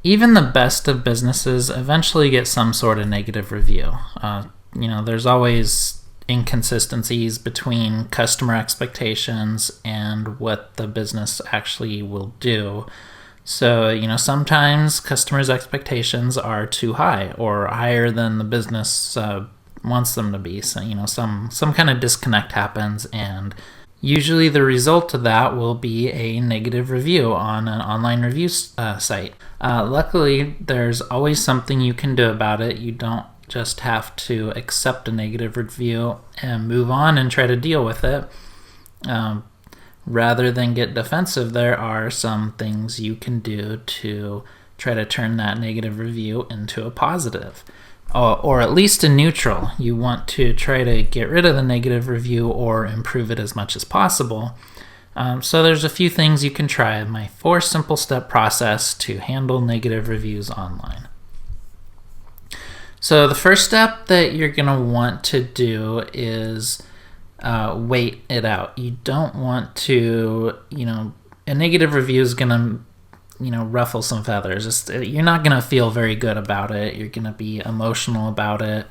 even the best of businesses eventually get some sort of negative review. There's always inconsistencies between customer expectations and what the business actually will do. So, sometimes customers' expectations are too high or higher than the business wants them to be. So, some kind of disconnect happens, and usually the result of that will be a negative review on an online review site. Luckily, there's always something you can do about it. You don't just have to accept a negative review and move on and try to deal with it. Rather than get defensive, there are some things you can do to try to turn that negative review into a positive, or at least a neutral. You want to try to get rid of the negative review or improve it as much as possible. So there's a few things you can try. My 4 simple step process to handle negative reviews online. So the first step that you're going to want to do is wait it out. You don't want to, a negative review is going to, ruffle some feathers. You're not going to feel very good about it. You're going to be emotional about it.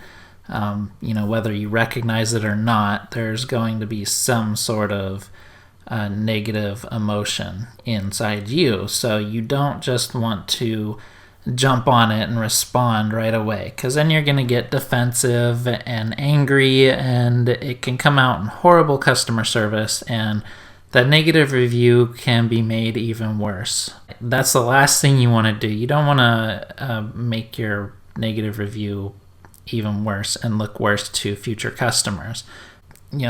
Whether you recognize it or not, there's going to be some sort of negative emotion inside you. So you don't just want to jump on it and respond right away, because then you're going to get defensive and angry, and it can come out in horrible customer service, and that negative review can be made even worse. That's the last thing you want to do. You don't want to make your negative review even worse and look worse to future customers.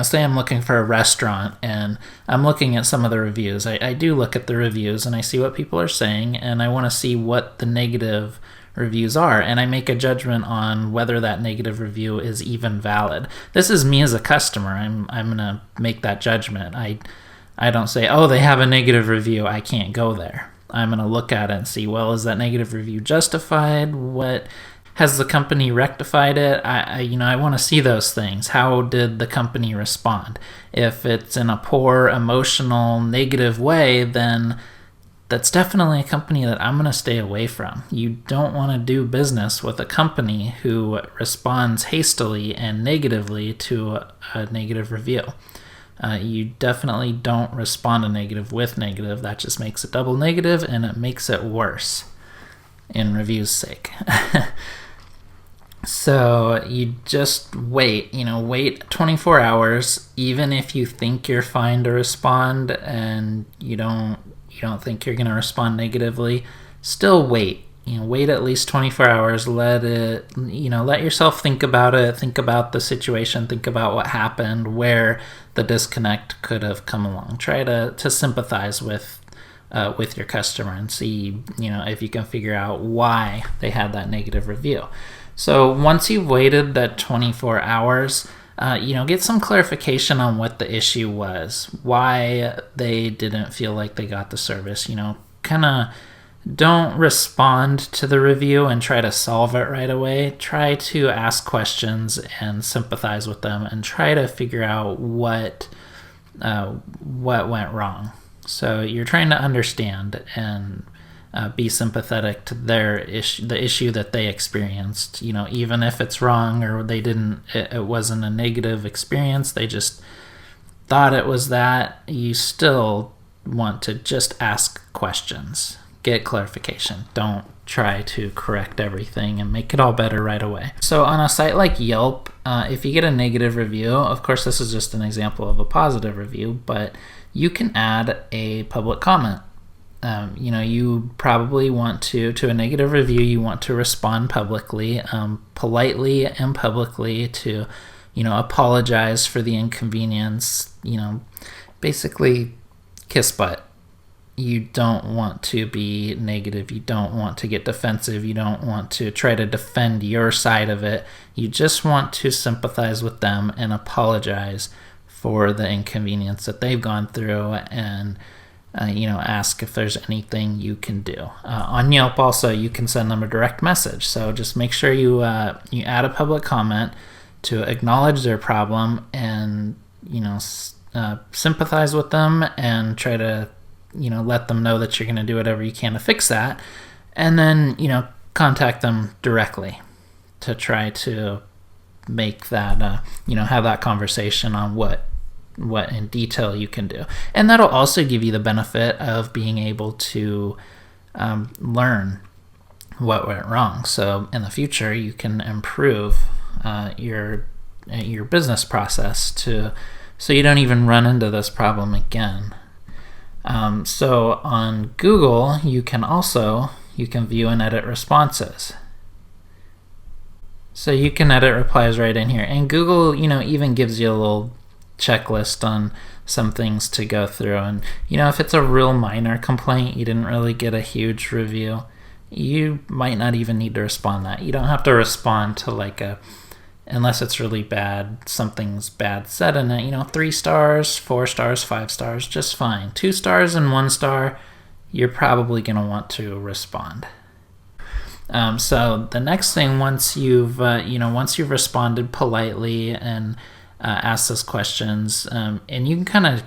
Say I'm looking for a restaurant and I'm looking at some of the reviews. I do look at the reviews and I see what people are saying, and I want to see what the negative reviews are, and I make a judgment on whether that negative review is even valid. This is me as a customer. I'm going to make that judgment. I don't say, oh, they have a negative review, I can't go there. I'm going to look at it and see, well, is that negative review justified? What has the company rectified it? I want to see those things. How did the company respond? If it's in a poor, emotional, negative way, then that's definitely a company that I'm going to stay away from. You don't want to do business with a company who responds hastily and negatively to a negative review. You definitely don't respond to negative with negative. That just makes it double negative, and it makes it worse in review's sake. So you just wait 24 hours, even if you think you're fine to respond and you don't think you're going to respond negatively. Still wait. Wait at least 24 hours. Let yourself think about it. Think about the situation. Think about what happened, where the disconnect could have come along. Try to sympathize with your customer and see, if you can figure out why they had that negative review. So once you've waited that 24 hours, get some clarification on what the issue was, why they didn't feel like they got the service. Kind of don't respond to the review and try to solve it right away. Try to ask questions and sympathize with them and try to figure out what went wrong. So you're trying to understand and be sympathetic to their issue, the issue that they experienced. Even if it's wrong or it wasn't a negative experience, they just thought it was that. You still want to just ask questions, get clarification. Don't try to correct everything and make it all better right away. So on a site like Yelp, if you get a negative review, of course this is just an example of a positive review, but you can add a public comment. You probably want to a negative review, you want to respond publicly, politely and publicly to, apologize for the inconvenience, basically kiss butt. You don't want to be negative. You don't want to get defensive. You don't want to try to defend your side of it. You just want to sympathize with them and apologize for the inconvenience that they've gone through, and ask if there's anything you can do. On Yelp also, you can send them a direct message. So just make sure you add a public comment to acknowledge their problem and, sympathize with them and try to, let them know that you're going to do whatever you can to fix that. and then, contact them directly to try to make that, have that conversation on what in detail you can do. And that'll also give you the benefit of being able to learn what went wrong. So in the future, you can improve your business process so you don't even run into this problem again. So on Google, you can view and edit responses. So you can edit replies right in here. And Google, even gives you a little checklist on some things to go through. And, if it's a real minor complaint, you didn't really get a huge review, you might not even need to respond to that. You don't have to respond to unless it's really bad, something's bad said in it, 3 stars, 4 stars, 5 stars, just fine. 2 stars and 1 star, you're probably going to want to respond. So the next thing, once you've responded politely and asked those questions, and you can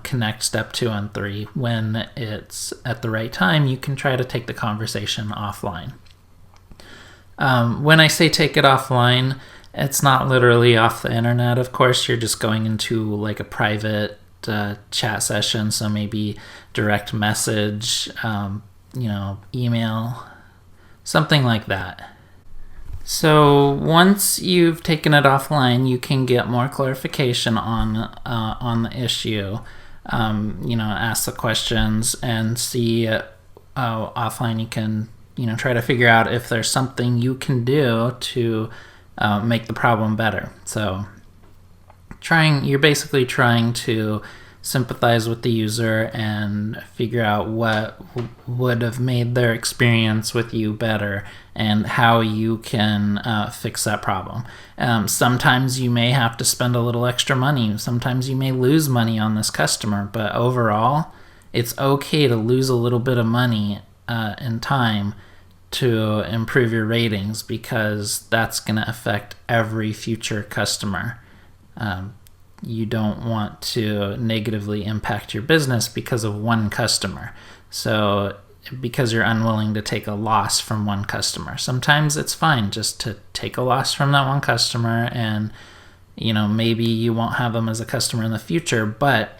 connect step 2 and 3 when it's at the right time, you can try to take the conversation offline. When I say take it offline, it's not literally off the internet, of course. You're just going into a private chat session, so maybe direct message, email, something like that. So once you've taken it offline, you can get more clarification on the issue. Ask the questions and see offline. You can try to figure out if there's something you can do to make the problem better. So you're basically trying to sympathize with the user and figure out what would have made their experience with you better and how you can fix that problem. Sometimes you may have to spend a little extra money. Sometimes you may lose money on this customer, but overall, it's okay to lose a little bit of money and time to improve your ratings, because that's going to affect every future customer. You don't want to negatively impact your business because of one customer. So because you're unwilling to take a loss from one customer. Sometimes it's fine just to take a loss from that one customer, and maybe you won't have them as a customer in the future, but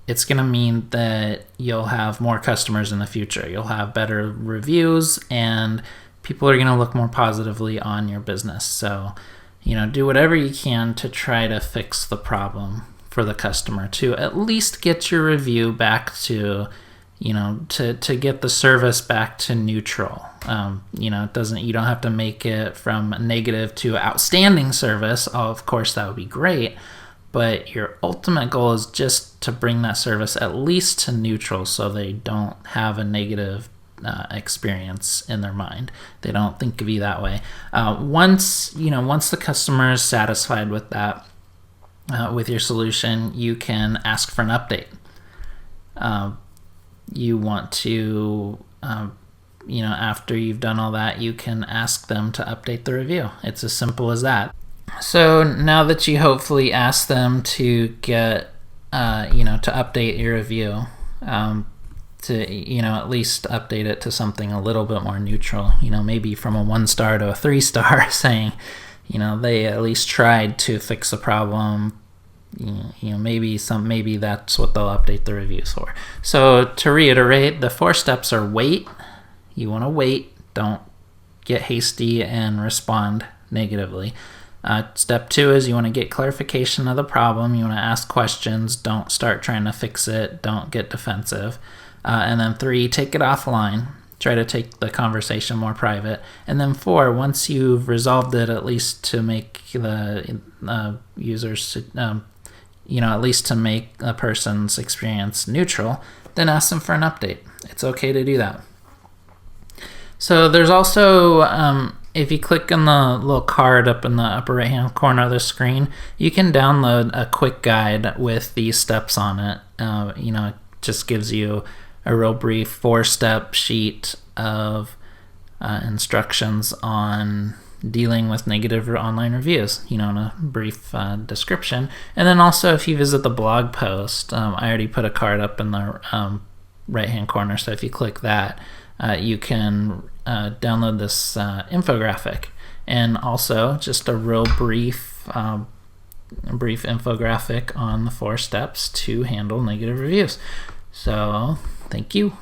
it's going to mean that you'll have more customers in the future. You'll have better reviews, and people are going to look more positively on your business. So do whatever you can to try to fix the problem for the customer, to at least get your review back to, to get the service back to neutral. You don't have to make it from negative to outstanding service. Oh, of course, that would be great. But your ultimate goal is just to bring that service at least to neutral, so they don't have a negative experience in their mind. They don't think of you that way. Once the customer is satisfied with that, with your solution, you can ask for an update. You want to, after you've done all that, you can ask them to update the review. It's as simple as that. So now that you hopefully ask them to get, to update your review, to at least update it to something a little bit more neutral, maybe from a 1 star to a 3 star, saying they at least tried to fix the problem. Maybe that's what they'll update the reviews for. So to reiterate, the 4 steps are wait. You want to wait. Don't get hasty and respond negatively. Step 2 is you want to get clarification of the problem. You want to ask questions. Don't start trying to fix it. Don't get defensive. And then 3, take it offline. Try to take the conversation more private. And then 4, once you've resolved it, at least to make the users, at least to make a person's experience neutral, then ask them for an update. It's okay to do that. So there's also, if you click on the little card up in the upper right-hand corner of the screen, you can download a quick guide with these steps on it. It just gives you a real brief 4-step sheet of instructions on dealing with negative online reviews, in a brief description. And then also, if you visit the blog post, I already put a card up in the right-hand corner, so if you click that, you can download this infographic, and also just a real brief infographic on the 4 steps to handle negative reviews. So thank you.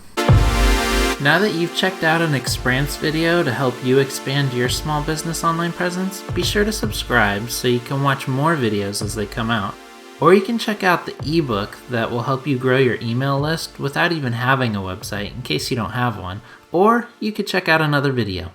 Now that you've checked out an Exprance video to help you expand your small business online presence, be sure to subscribe so you can watch more videos as they come out. Or you can check out the ebook that will help you grow your email list without even having a website in case you don't have one. Or you could check out another video.